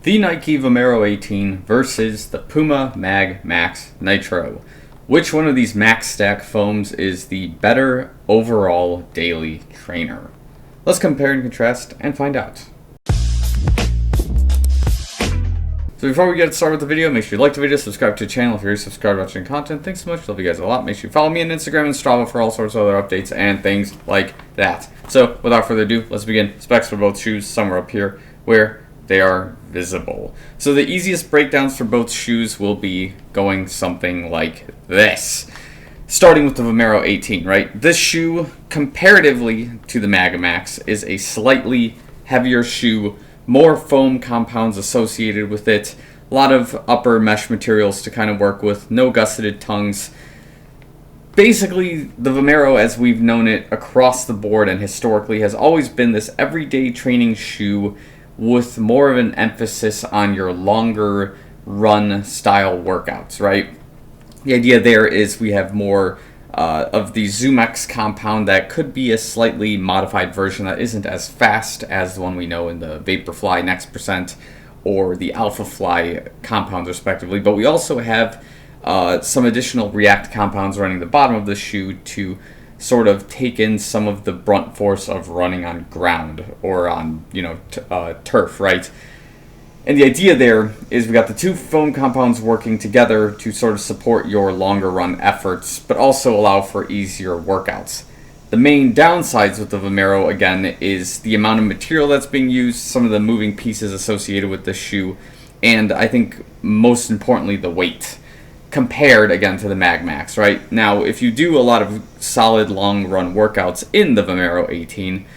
The Nike Vomero 18 versus the Puma MagMax Nitro. Which one of these max stack foams is the better overall daily trainer? Let's compare and contrast and find out. So before we get started with the video, make sure you like the video, subscribe to the channel if you're subscribed watching content. Thanks so much, love you guys a lot. Make sure you follow me on Instagram and Strava for all sorts of other updates and things like that. So without further ado, let's begin. Specs for both shoes, somewhere up here where they are visible. So the easiest breakdowns for both shoes will be going something like this. Starting with the Vomero 18, right? This shoe, comparatively to the MagMax, is a slightly heavier shoe, more foam compounds associated with it, a lot of upper mesh materials to kind of work with, no gusseted tongues. Basically, the Vomero, as we've known it across the board and historically, has always been this everyday training shoe with more of an emphasis on your longer run style workouts, right? The idea there is we have more of the ZoomX compound that could be a slightly modified version that isn't as fast as the one we know in the Vaporfly Next Percent or the Alphafly compounds respectively, but we also have some additional React compounds running the bottom of the shoe to sort of take in some of the brunt force of running on ground or on, turf, right? And the idea there is we got the two foam compounds working together to sort of support your longer run efforts, but also allow for easier workouts. The main downsides with the Vomero, again, is the amount of material that's being used, some of the moving pieces associated with the shoe, and I think most importantly, the weight. Compared, again, to the MagMax, right? Now, if you do a lot of solid long run workouts in the Vomero 18,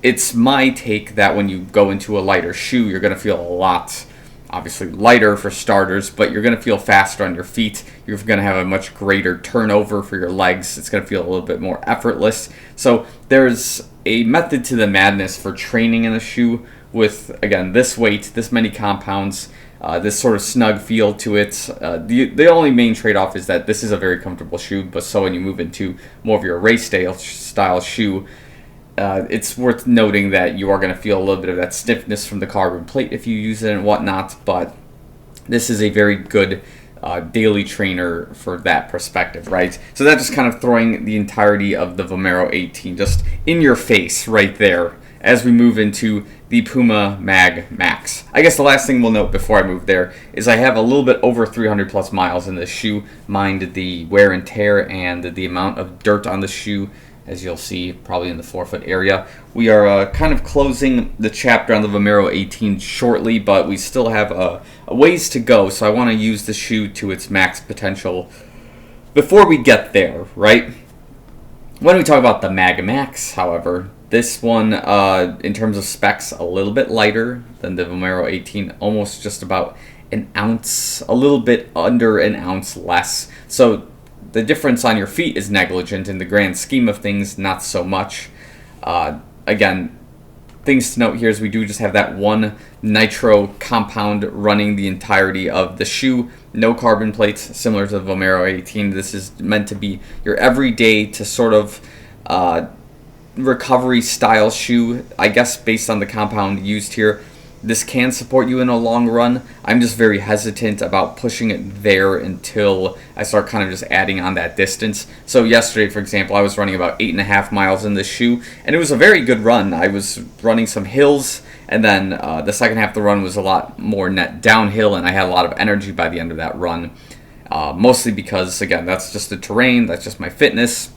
it's my take that when you go into a lighter shoe, you're going to feel a lot, obviously lighter for starters, but you're going to feel faster on your feet. You're going to have a much greater turnover for your legs. It's going to feel a little bit more effortless. So there's a method to the madness for training in a shoe with, again, this weight, this many compounds, this sort of snug feel to it. The only main trade-off is that this is a very comfortable shoe, but so when you move into more of your race style shoe, it's worth noting that you are going to feel a little bit of that stiffness from the carbon plate if you use it and whatnot, but this is a very good daily trainer for that perspective, right? So that's just kind of throwing the entirety of the Vomero 18 just in your face right there as we move into the Puma MagMax. I guess the last thing we'll note before I move there is I have a little bit over 300 plus miles in this shoe. Mind the wear and tear and the amount of dirt on the shoe, as you'll see probably in the forefoot area. We are kind of closing the chapter on the Vomero 18 shortly, but we still have a ways to go, so I want to use the shoe to its max potential before we get there, right? When we talk about the MagMax, however, this one, in terms of specs, a little bit lighter than the Vomero 18, almost just about an ounce, a little bit under an ounce less. So the difference on your feet is negligent. In the grand scheme of things, not so much. Again, things to note here is we do just have that one nitro compound running the entirety of the shoe. No carbon plates, similar to the Vomero 18. This is meant to be your everyday to sort of recovery style shoe, I guess, based on the compound used here. This can support you in a long run. I'm just very hesitant about pushing it there until I start kind of just adding on that distance. So yesterday, for example, I was running about 8.5 miles in this shoe, and it was a very good run. I was running some hills, and then the second half of the run was a lot more net downhill, and I had a lot of energy by the end of that run. Mostly because, again, that's just the terrain, that's just my fitness.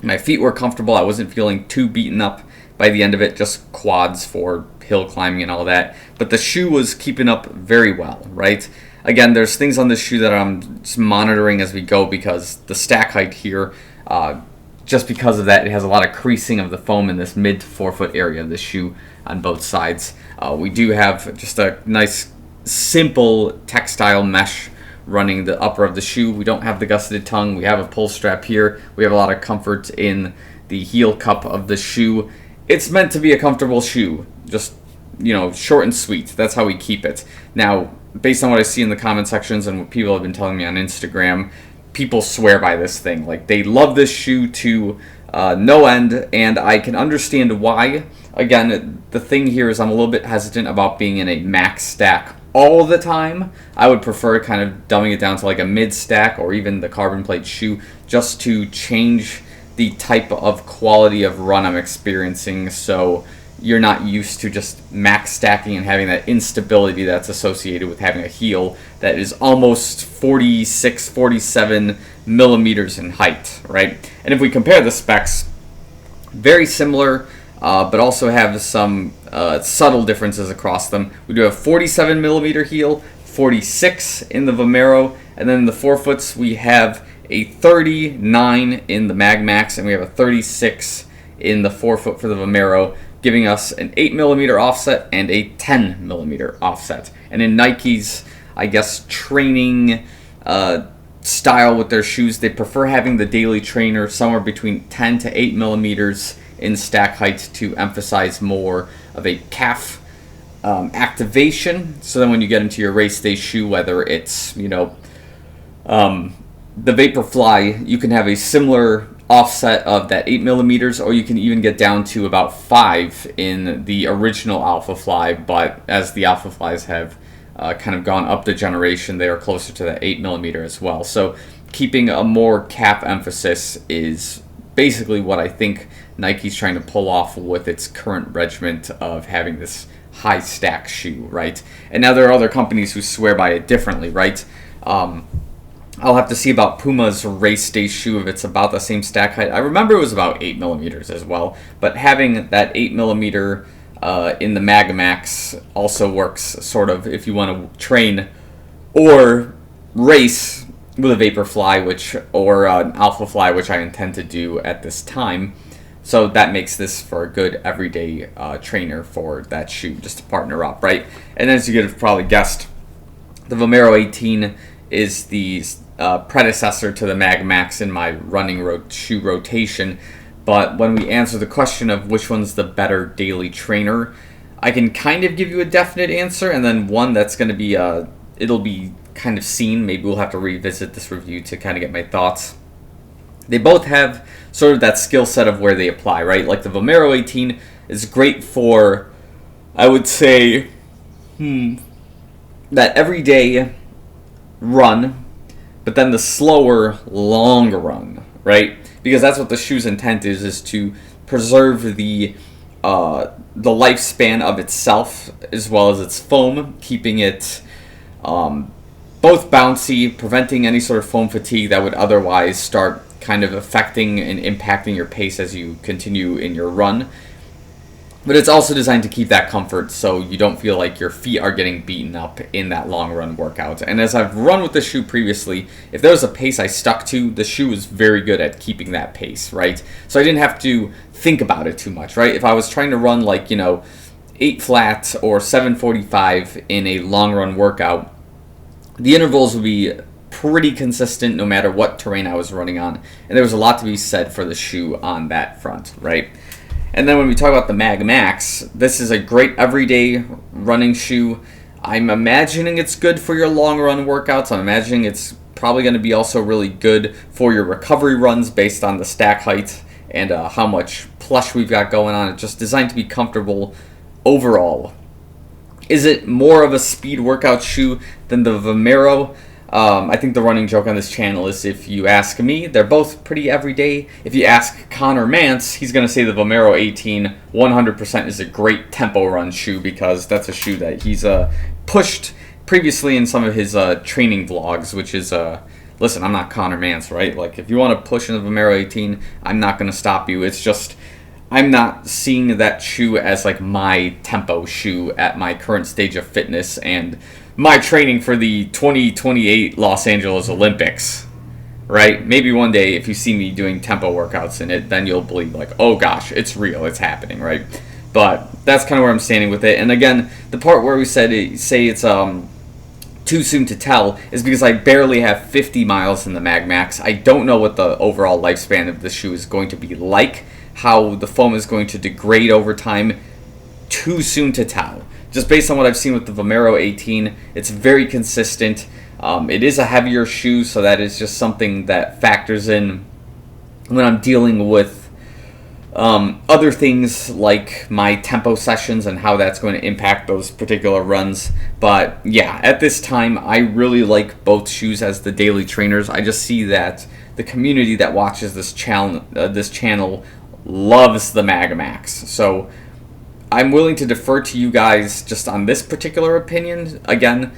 My feet were comfortable. I wasn't feeling too beaten up by the end of it, just quads for hill climbing and all that. But the shoe was keeping up very well, right? Again, there's things on this shoe that I'm just monitoring as we go because the stack height here, just because of that, it has a lot of creasing of the foam in this mid to forefoot area of the shoe on both sides. We do have just a nice, simple textile mesh running the upper of the shoe. We don't have the gusseted tongue. We have a pull strap here. We have a lot of comfort in the heel cup of the shoe. It's meant to be a comfortable shoe, just, short and sweet. That's how we keep it. Now, based on what I see in the comment sections and what people have been telling me on Instagram, people swear by this thing. Like, they love this shoe to no end, and I can understand why. Again, the thing here is I'm a little bit hesitant about being in a max stack all the time, I would prefer kind of dumbing it down to like a mid-stack or even the carbon plate shoe, just to change the type of quality of run I'm experiencing, so you're not used to just max stacking and having that instability that's associated with having a heel that is almost 46, 47 millimeters in height, right? And if we compare the specs, very similar, but also have some subtle differences across them. We do have 47 millimeter heel, 46 in the Vomero, and then in the forefoots we have a 39 in the MagMax, and we have a 36 in the forefoot for the Vomero, giving us an 8 millimeter offset and a 10 millimeter offset. And in Nike's, I guess, training style with their shoes, they prefer having the daily trainer somewhere between 10 to 8 millimeters in stack height to emphasize more of a calf activation. So then when you get into your race day shoe, whether it's, the Vaporfly, you can have a similar offset of that 8 millimeters, or you can even get down to about 5 in the original Alpha Fly, but as the Alpha Flies have kind of gone up the generation, they are closer to that 8 millimeter as well. So keeping a more cap emphasis is basically what I think Nike's trying to pull off with its current regiment of having this high stack shoe, right? And now there are other companies who swear by it differently, right? I'll have to see about Puma's race day shoe if it's about the same stack height. I remember it was about 8 millimeters as well, but having that 8 millimeter in the MagMax also works sort of if you want to train or race with a Vaporfly, or an Alpha Fly, which I intend to do at this time. So that makes this for a good everyday trainer for that shoe, just to partner up, right? And as you could have probably guessed, the Vomero 18 is the predecessor to the MagMax in my running shoe rotation. But when we answer the question of which one's the better daily trainer, I can kind of give you a definite answer, and then one that's going to be, it'll be kind of seen. Maybe we'll have to revisit this review to kind of get my thoughts. They both have sort of that skill set of where they apply, right? Like the Vomero 18 is great for, I would say, that everyday run, but then the slower, long run, right? Because that's what the shoe's intent is to preserve the lifespan of itself as well as its foam, keeping it both bouncy, preventing any sort of foam fatigue that would otherwise start kind of affecting and impacting your pace as you continue in your run. But it's also designed to keep that comfort so you don't feel like your feet are getting beaten up in that long run workout. And as I've run with the shoe previously, if there was a pace I stuck to, the shoe was very good at keeping that pace, right? So I didn't have to think about it too much, right? If I was trying to run like, 8 flat or 7:45 in a long run workout, the intervals would be pretty consistent no matter what terrain I was running on. And there was a lot to be said for the shoe on that front, right? And then when we talk about the MagMax, this is a great everyday running shoe. I'm imagining it's good for your long run workouts. I'm imagining it's probably going to be also really good for your recovery runs based on the stack height and how much plush we've got going on. It's just designed to be comfortable overall. Is it more of a speed workout shoe than the Vomero? I think the running joke on this channel is, if you ask me, they're both pretty everyday. If you ask Connor Mance, he's going to say the Vomero 18 100% is a great tempo run shoe, because that's a shoe that he's pushed previously in some of his training vlogs, which is, listen, I'm not Connor Mance, right? Like, if you want to push in the Vomero 18, I'm not going to stop you. It's just, I'm not seeing that shoe as like my tempo shoe at my current stage of fitness and my training for the 2028 Los Angeles Olympics, right? Maybe one day if you see me doing tempo workouts in it, then you'll believe like, oh gosh, it's real, it's happening, right? But that's kind of where I'm standing with it. And again, the part where we say it's too soon to tell is because I barely have 50 miles in the MagMax. I don't know what the overall lifespan of the shoe is going to be like, how the foam is going to degrade over time. Too soon to tell. Just based on what I've seen with the Vomero 18, it's very consistent. It is a heavier shoe, so that is just something that factors in when I'm dealing with Other things like my tempo sessions and how that's going to impact those particular runs. But yeah, at this time, I really like both shoes as the daily trainers. I just see that the community that watches this channel loves the MagMax. So I'm willing to defer to you guys just on this particular opinion. Again,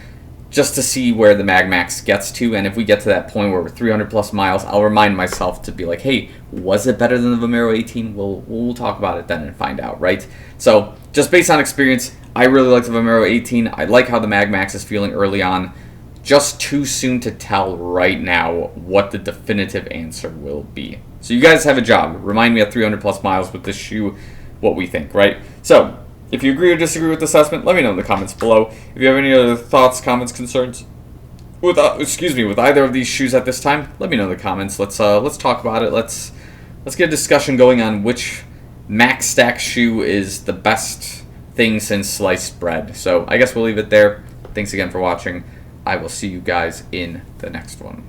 just to see where the MagMax gets to, and if we get to that point where we're 300 plus miles, I'll remind myself to be like, hey, was it better than the Vomero 18? We'll talk about it then and find out, right? So just based on experience, I really like the Vomero 18. I like how the MagMax is feeling early on. Just too soon to tell right now what the definitive answer will be. So you guys have a job. Remind me at 300 plus miles with this shoe what we think, right? So if you agree or disagree with the assessment, let me know in the comments below. If you have any other thoughts, comments, concerns with either of these shoes at this time, let me know in the comments. Let's talk about it. Let's get a discussion going on which Max Stack shoe is the best thing since sliced bread. So I guess we'll leave it there. Thanks again for watching. I will see you guys in the next one.